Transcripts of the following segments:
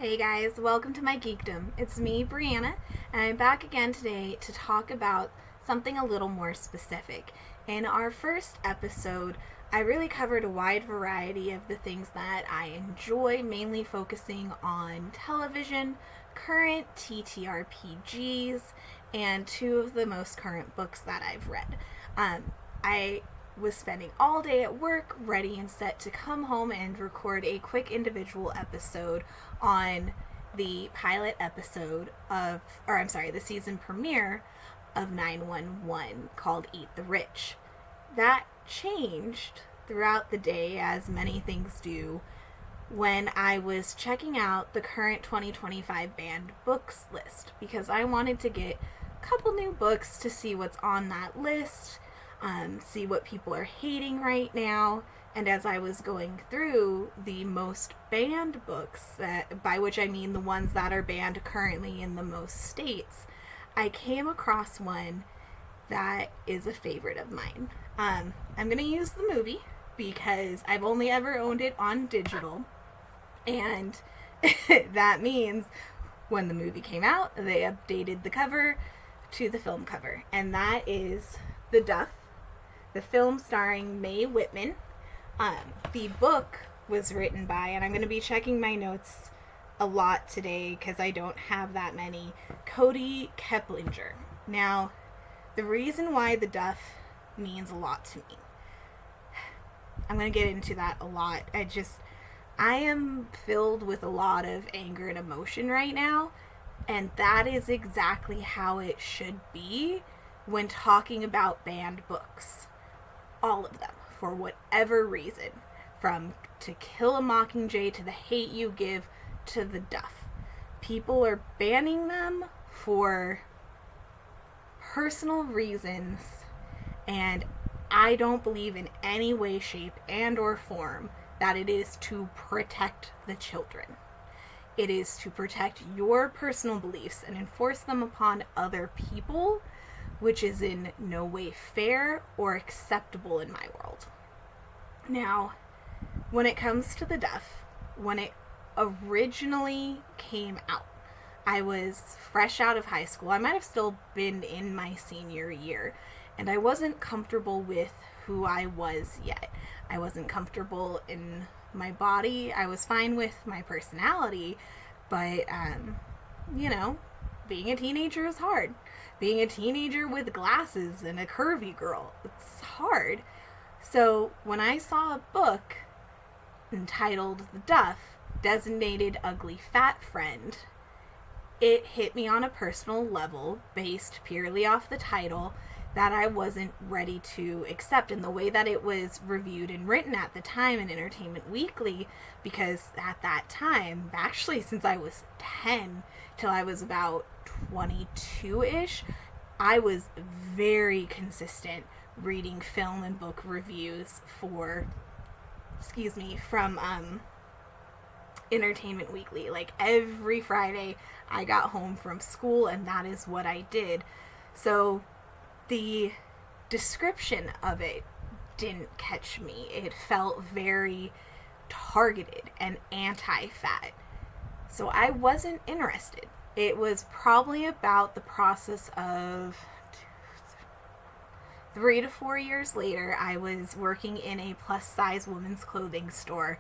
Hey guys, welcome to my Geekdom. It's me, Brianna, and I'm back again today to talk about something a little more specific. In our first episode, I really covered a wide variety of the things that I enjoy, mainly focusing on television, current TTRPGs, and two of the most current books that I've read. I was spending all day at work, ready and set to come home and record a quick individual episode on the pilot episode the season premiere of 911 called Eat the Rich. That changed throughout the day, as many things do, when I was checking out the current 2025 banned books list because I wanted to get a couple new books to see what's on that list, see what people are hating right now. And as I was going through the most banned books, by which I mean the ones that are banned currently in the most states, I came across one that is a favorite of mine. I'm going to use the movie because I've only ever owned it on digital. And that means when the movie came out, they updated the cover to the film cover. And that is The Duff, the film starring Mae Whitman. The book was written by, and I'm going to be checking my notes a lot today because I don't have that many, Cody Keplinger. Now, the reason why The Duff means a lot to me, I'm going to get into that a lot. I am filled with a lot of anger and emotion right now, and that is exactly how it should be when talking about banned books. All of them, for whatever reason, from To Kill a Mockingjay to The Hate U Give to The Duff. People are banning them for personal reasons, and I don't believe in any way, shape, and or form that it is to protect the children. It is to protect your personal beliefs and enforce them upon other people, which is in no way fair or acceptable in my world. Now, when it comes to The Duff, when it originally came out, I was fresh out of high school. I might have still been in my senior year, and I wasn't comfortable with who I was yet. I wasn't comfortable in my body. I was fine with my personality, but, being a teenager is hard. Being a teenager with glasses and a curvy girl, it's hard. So when I saw a book entitled The Duff, Designated Ugly Fat Friend, it hit me on a personal level, based purely off the title, that I wasn't ready to accept in the way that it was reviewed and written at the time in Entertainment Weekly, because at that time, actually since I was 10 till I was about 22-ish, I was very consistent reading film and book reviews from Entertainment Weekly. Like every Friday I got home from school and that is what I did. So the description of it didn't catch me. It felt very targeted and anti-fat. So I wasn't interested. It was probably about the process of 3 to 4 years later, I was working in a plus-size women's clothing store.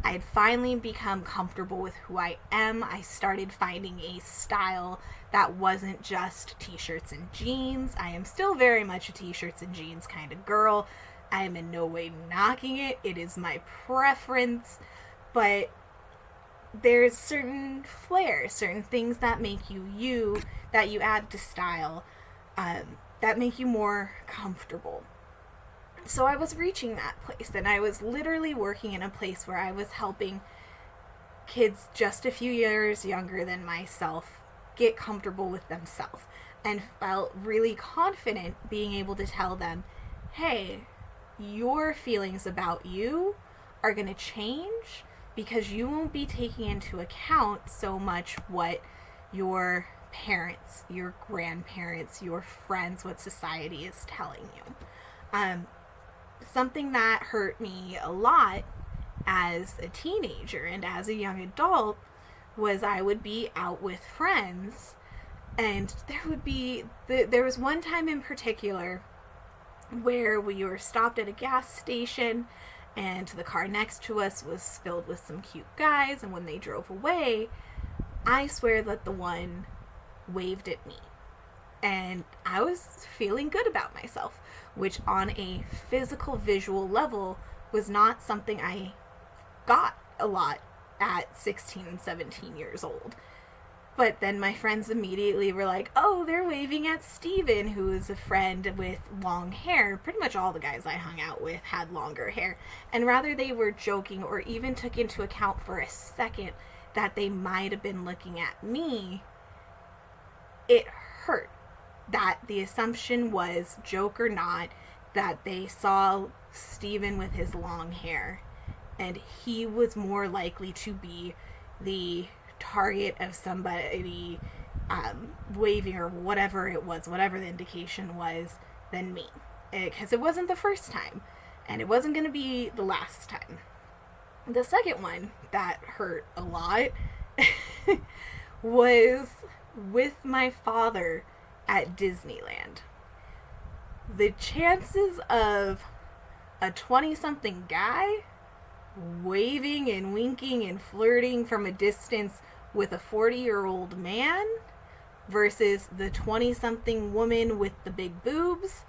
I had finally become comfortable with who I am. I started finding a style that wasn't just t-shirts and jeans. I am still very much a t-shirts and jeans kind of girl. I am in no way knocking it. It is my preference. But there's certain flair, certain things that make you, that you add to style, that make you more comfortable. So I was reaching that place, and I was literally working in a place where I was helping kids just a few years younger than myself get comfortable with themselves, and felt really confident being able to tell them, hey, your feelings about you are going to change because you won't be taking into account so much what your parents, your grandparents, your friends, what society is telling you. Something that hurt me a lot as a teenager and as a young adult was I would be out with friends, and there was one time in particular where we were stopped at a gas station, and the car next to us was filled with some cute guys, and when they drove away, I swear that the one waved at me. And I was feeling good about myself, which on a physical, visual level was not something I got a lot at 16 and 17 years old. But then my friends immediately were like, oh, they're waving at Steven, who is a friend with long hair. Pretty much all the guys I hung out with had longer hair. And rather they were joking or even took into account for a second that they might have been looking at me, it hurt. That the assumption was, joke or not, that they saw Steven with his long hair, and he was more likely to be the target of somebody waving or whatever it was, whatever the indication was, than me. Because it wasn't the first time, and it wasn't going to be the last time. The second one that hurt a lot was with my father at Disneyland. The chances of a 20-something guy waving and winking and flirting from a distance with a 40-year-old man versus the 20-something woman with the big boobs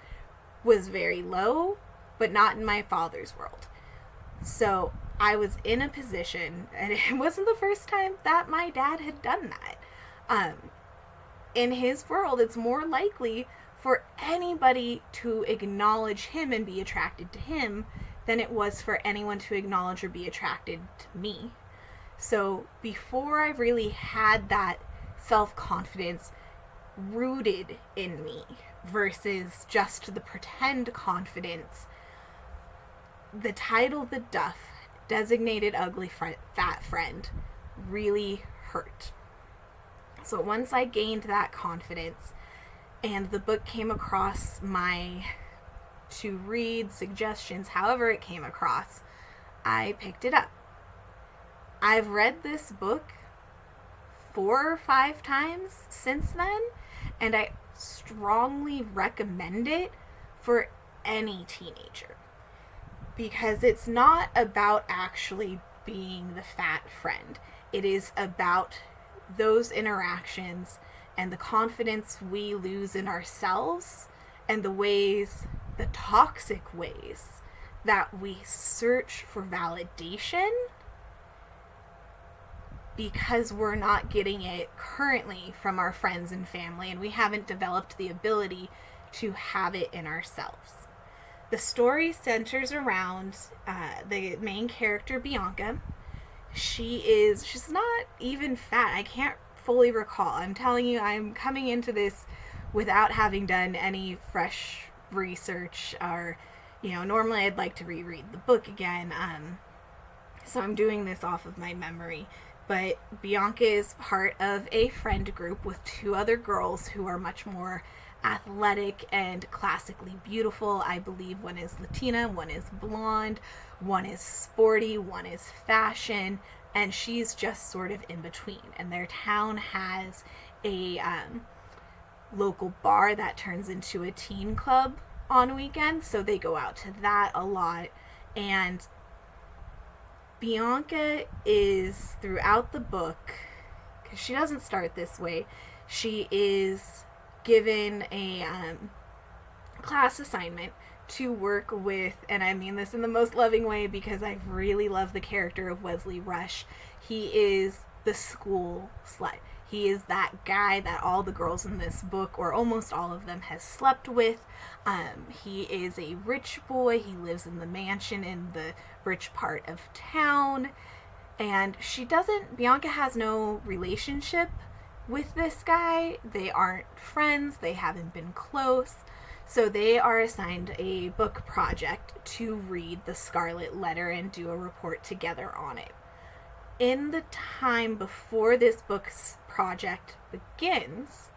was very low, but not in my father's world. So I was in a position, and it wasn't the first time that my dad had done that. In his world, it's more likely for anybody to acknowledge him and be attracted to him than it was for anyone to acknowledge or be attracted to me. So before I really had that self-confidence rooted in me versus just the pretend confidence, the title The Duff, Designated Ugly Fat Friend, really hurt. So once I gained that confidence and the book came across my to read suggestions, however it came across, I picked it up. I've read this book 4 or 5 times since then, and I strongly recommend it for any teenager, because it's not about actually being the fat friend. It is about those interactions and the confidence we lose in ourselves and the toxic ways that we search for validation because we're not getting it currently from our friends and family, and we haven't developed the ability to have it in ourselves. The story centers around the main character, Bianca. She's not even fat. I can't fully recall. I'm telling you, I'm coming into this without having done any fresh research, or, normally I'd like to reread the book again. So I'm doing this off of my memory. But Bianca is part of a friend group with 2 other girls who are much more athletic and classically beautiful. I believe one is Latina, one is blonde, one is sporty, one is fashion, and she's just sort of in between. And their town has a local bar that turns into a teen club on weekends, so they go out to that a lot. And Bianca is, throughout the book, because she doesn't start this way, she is given a class assignment to work with, and I mean this in the most loving way because I really love the character of Wesley Rush. He is the school slut. He is that guy that all the girls in this book, or almost all of them, has slept with. He is a rich boy. He lives in the mansion in the rich part of town. And Bianca has no relationship with this guy. They aren't friends. They haven't been close. So they are assigned a book project to read The Scarlet Letter and do a report together on it. In the time before this book's project begins,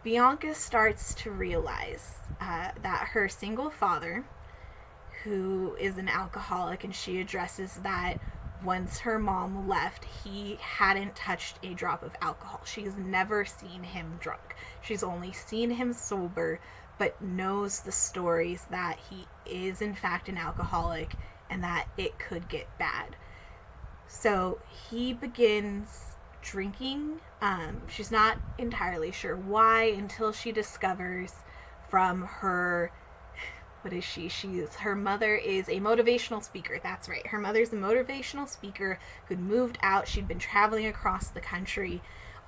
Bianca starts to realize that her single father, who is an alcoholic, and she addresses that once her mom left, he hadn't touched a drop of alcohol. She's never seen him drunk. She's only seen him sober, but knows the stories that he is in fact an alcoholic and that it could get bad. So he begins drinking. She's not entirely sure why until she discovers from her, what is she? Her mother is a motivational speaker. That's right. Her mother's a motivational speaker who'd moved out. She'd been traveling across the country,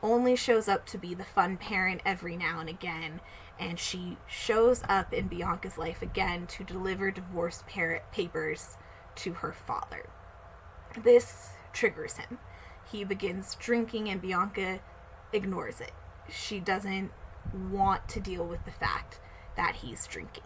only shows up to be the fun parent every now and again. And she shows up in Bianca's life again to deliver divorce papers to her father. This triggers him. He begins drinking and Bianca ignores it. She doesn't want to deal with the fact that he's drinking.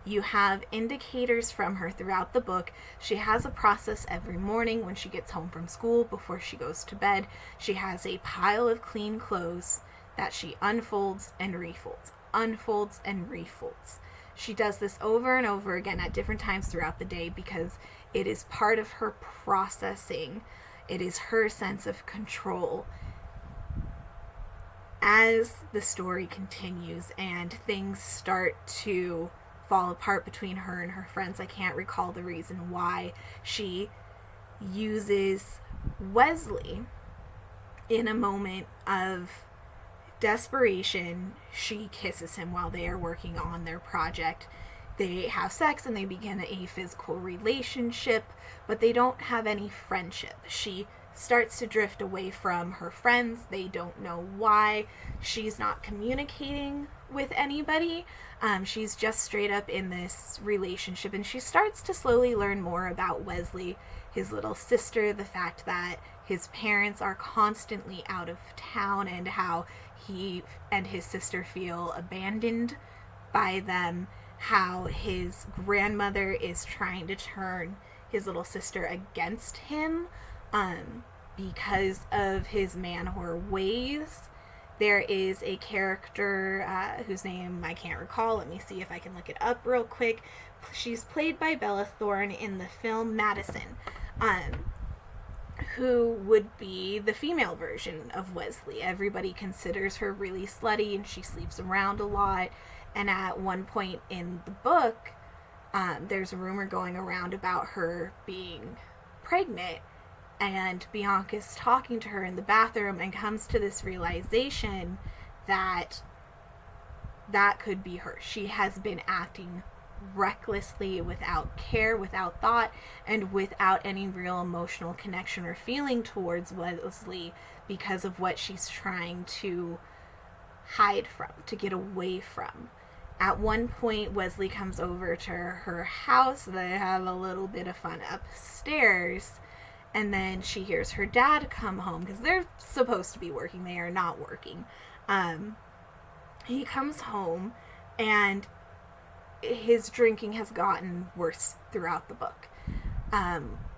You have indicators from her throughout the book. She has a process every morning when she gets home from school before she goes to bed. She has a pile of clean clothes that she unfolds and refolds, unfolds and refolds. She does this over and over again at different times throughout the day because it is part of her processing. It is her sense of control. As the story continues and things start to fall apart between her and her friends, I can't recall the reason why, she uses Wesley in a moment of desperation. She kisses him while they are working on their project. They have sex and they begin a physical relationship, but they don't have any friendship. She starts to drift away from her friends. They don't know why. She's not communicating with anybody. She's just straight up in this relationship, and she starts to slowly learn more about Wesley, his little sister, the fact that his parents are constantly out of town, and how he and his sister feel abandoned by them, how his grandmother is trying to turn his little sister against him because of his man-whore ways. There is a character whose name I can't recall. Let me see if I can look it up real quick. She's played by Bella Thorne in the film Madison, who would be the female version of Wesley. Everybody considers her really slutty and she sleeps around a lot. And at one point in the book, there's a rumor going around about her being pregnant. And Bianca's talking to her in the bathroom and comes to this realization that that could be her. She has been acting recklessly, without care, without thought, and without any real emotional connection or feeling towards Wesley because of what she's trying to hide from, to get away from. At one point, Wesley comes over to her house. They have a little bit of fun upstairs. And then she hears her dad come home because they're supposed to be working. They are not working. He comes home and his drinking has gotten worse throughout the book.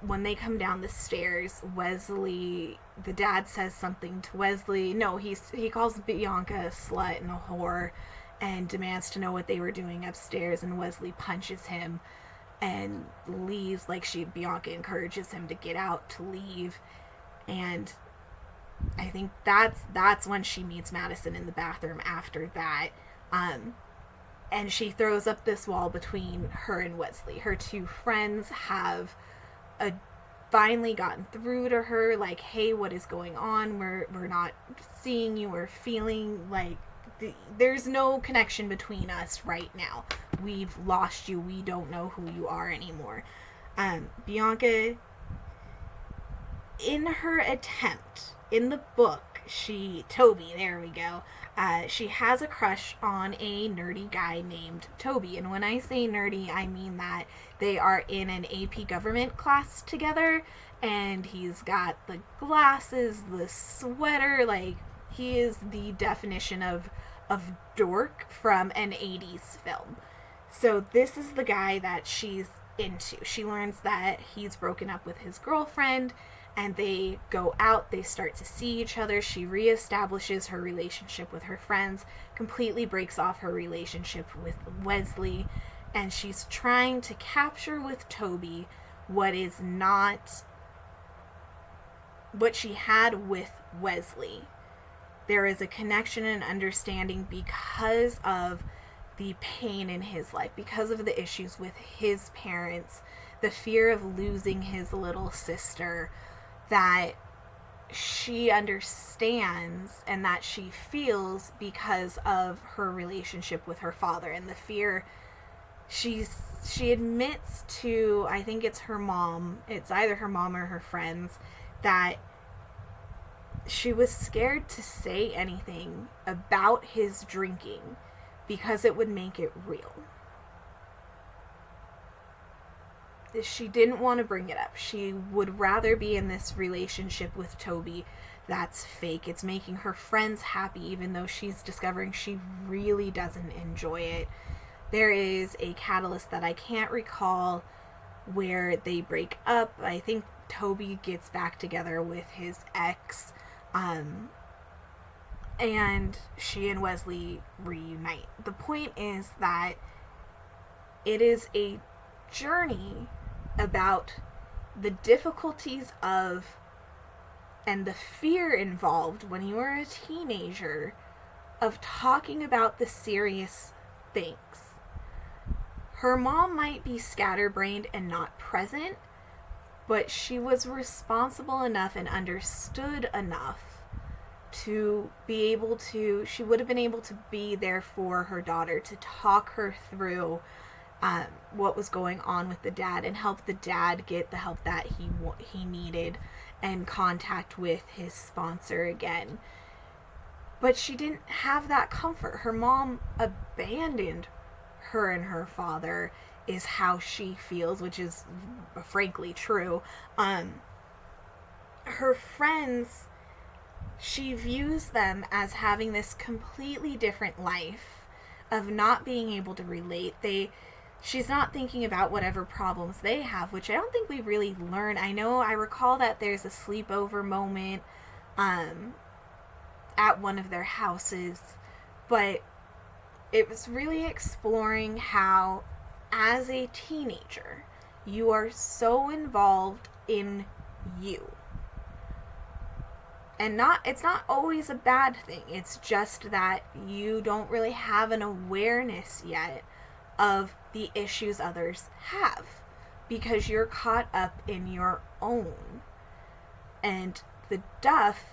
When they come down the stairs, Wesley, the dad says something to Wesley. No, he calls Bianca a slut and a whore and demands to know what they were doing upstairs, and Wesley punches him and leaves. Bianca encourages him to get out, to leave, and I think that's when she meets Madison in the bathroom after that, and she throws up this wall between her and Wesley. Her two friends have finally gotten through to her, like, hey, what is going on? We're not seeing you or feeling like there's no connection between us right now. We've lost you. We don't know who you are anymore. Bianca, in her attempt, in the book, Toby, there we go, she has a crush on a nerdy guy named Toby. And when I say nerdy, I mean that they are in an AP government class together, and he's got the glasses, the sweater, like, he is the definition of dork from an 80s film. So this is the guy that she's into. She learns that he's broken up with his girlfriend, and they go out, they start to see each other. She reestablishes her relationship with her friends, completely breaks off her relationship with Wesley, and she's trying to capture with Toby what is not what she had with Wesley. There is a connection and understanding because of the pain in his life, because of the issues with his parents, the fear of losing his little sister, that she understands and that she feels because of her relationship with her father, and the fear she admits to, I think it's her mom, it's either her mom or her friends, that she was scared to say anything about his drinking because it would make it real. She didn't want to bring it up. She would rather be in this relationship with Toby that's fake. It's making her friends happy, even though she's discovering she really doesn't enjoy it. There is a catalyst that I can't recall where they break up. I think Toby gets back together with his ex, and she and Wesley reunite. The point is that it is a journey about the difficulties of and the fear involved when you are a teenager of talking about the serious things. Her mom might be scatterbrained and not present, but she was responsible enough and understood enough to be able to, she would have been able to be there for her daughter, to talk her through what was going on with the dad and help the dad get the help that he needed and contact with his sponsor again. But she didn't have that comfort. Her mom abandoned her and her father, is how she feels, which is frankly true. Her friends, she views them as having this completely different life of not being able to relate. She's not thinking about whatever problems they have, which I don't think we really learn. I recall that there's a sleepover moment at one of their houses, but it was really exploring how, as a teenager, you are so involved in you. And it's not always a bad thing. It's just that you don't really have an awareness yet of the issues others have because you're caught up in your own. And the Duff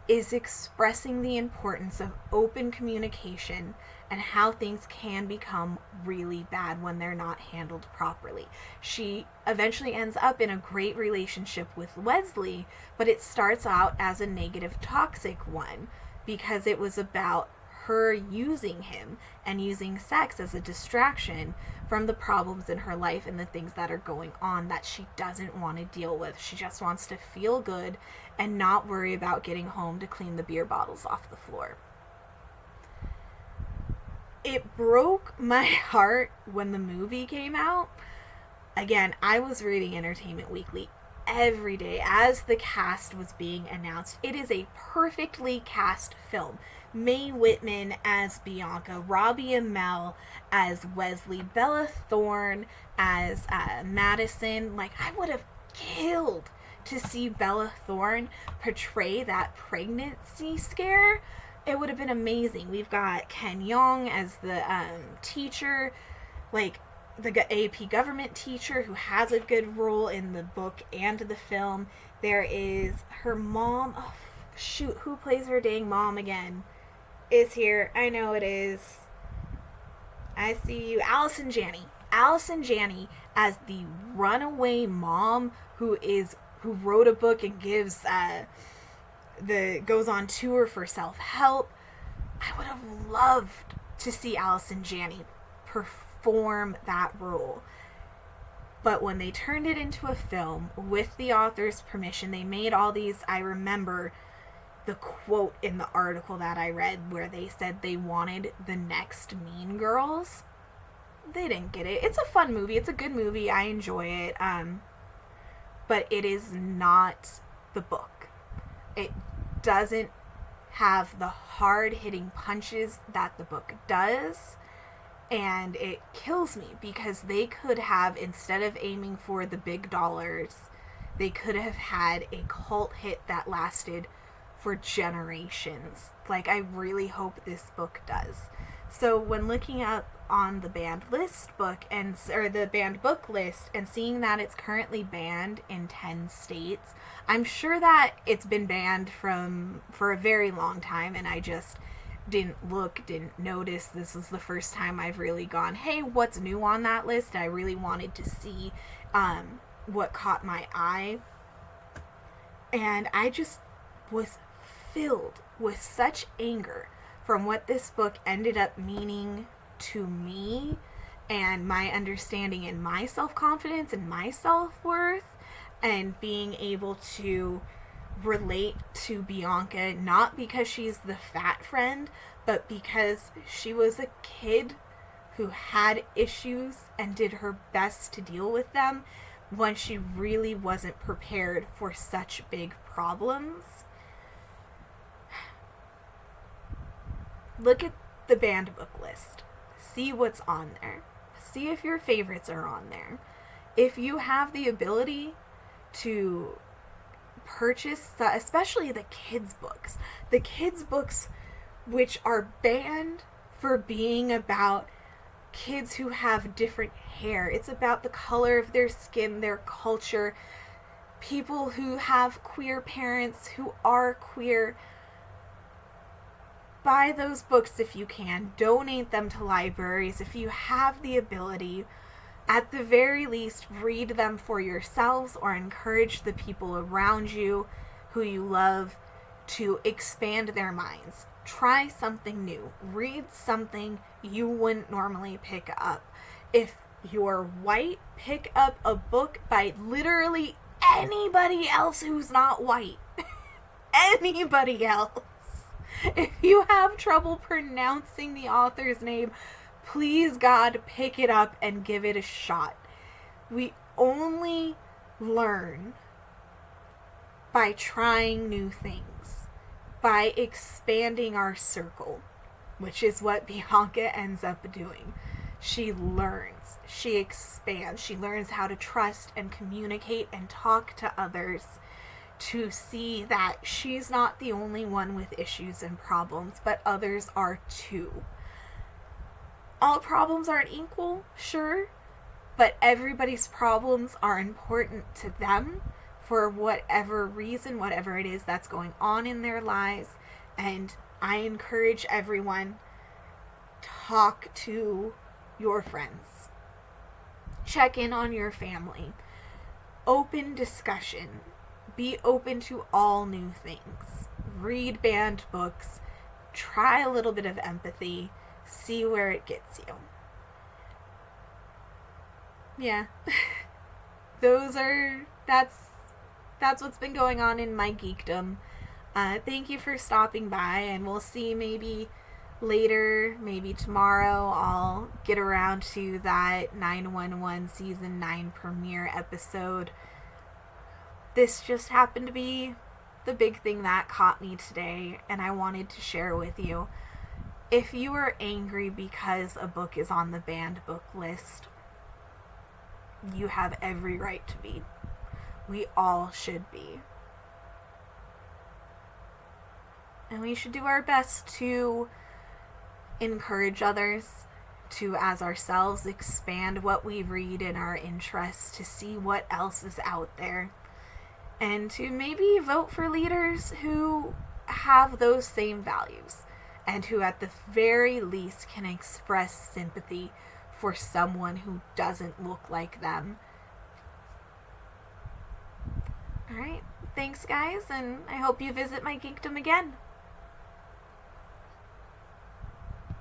is expressing the importance of open communication and how things can become really bad when they're not handled properly. She eventually ends up in a great relationship with Wesley, but it starts out as a negative, toxic one because it was about her using him and using sex as a distraction from the problems in her life and the things that are going on that she doesn't want to deal with. She just wants to feel good and not worry about getting home to clean the beer bottles off the floor. It broke my heart when the movie came out. Again, I was reading Entertainment Weekly every day as the cast was being announced. It is a perfectly cast film. Mae Whitman as Bianca, Robbie Amell as Wesley, Bella Thorne as Madison. Like, I would have killed to see Bella Thorne portray that pregnancy scare. It would have been amazing. We've got Ken Jeong as the teacher, like the AP government teacher who has a good role in the book and the film. There is her mom. Oh, shoot, who plays her dang mom again? Is here. I know it is. I see you. Allison Janney. Allison Janney as the runaway mom who wrote a book and gives goes on tour for self-help. I would have loved to see Allison Janney perform that role. But when they turned it into a film with the author's permission, they made all these, I remember the quote in the article that I read where they said they wanted the next Mean Girls. They didn't get it. It's a fun movie. It's a good movie. I enjoy it. But it is not the book. It doesn't have the hard-hitting punches that the book does. And it kills me because they could have, instead of aiming for the big dollars, they could have had a cult hit that lasted for generations. Like, I really hope this book does. So when looking up on the banned list book or the banned book list and seeing that it's currently banned in 10 states, I'm sure that it's been banned for a very long time, and I just didn't notice. This is the first time I've really gone, hey, what's new on that list? I really wanted to see what caught my eye. And I just was filled with such anger from what this book ended up meaning to me and my understanding and my self-confidence and my self-worth, and being able to relate to Bianca, not because she's the fat friend, but because she was a kid who had issues and did her best to deal with them when she really wasn't prepared for such big problems. Look at the banned book list. See what's on there. See if your favorites are on there. If you have the ability to purchase, especially the kids' books which are banned for being about kids who have different hair. It's about the color of their skin, their culture, people who have queer parents, who are queer. Buy those books if you can. Donate them to libraries if you have the ability. At the very least, read them for yourselves or encourage the people around you who you love to expand their minds. Try something new. Read something you wouldn't normally pick up. If you're white, pick up a book by literally anybody else who's not white. Anybody else. If you have trouble pronouncing the author's name, please, God, pick it up and give it a shot. We only learn by trying new things, by expanding our circle, which is what Bianca ends up doing. She learns, she expands, she learns how to trust and communicate and talk to others, to see that she's not the only one with issues and problems, but others are too. All problems aren't equal, sure, but everybody's problems are important to them for whatever reason, whatever it is that's going on in their lives. And I encourage everyone, talk to your friends. Check in on your family. Open discussion. Be open to all new things. Read banned books. Try a little bit of empathy. See where it gets you. Yeah. That's what's been going on in my geekdom. Thank you for stopping by, and we'll see maybe later, maybe tomorrow, I'll get around to that 911 Season 9 premiere episode. This just happened to be the big thing that caught me today, and I wanted to share with you. If you are angry because a book is on the banned book list, you have every right to be. We all should be. And we should do our best to encourage others, to, as ourselves, expand what we read in our interests, to see what else is out there, and to maybe vote for leaders who have those same values, and who at the very least can express sympathy for someone who doesn't look like them. Alright, thanks guys, and I hope you visit my geekdom again.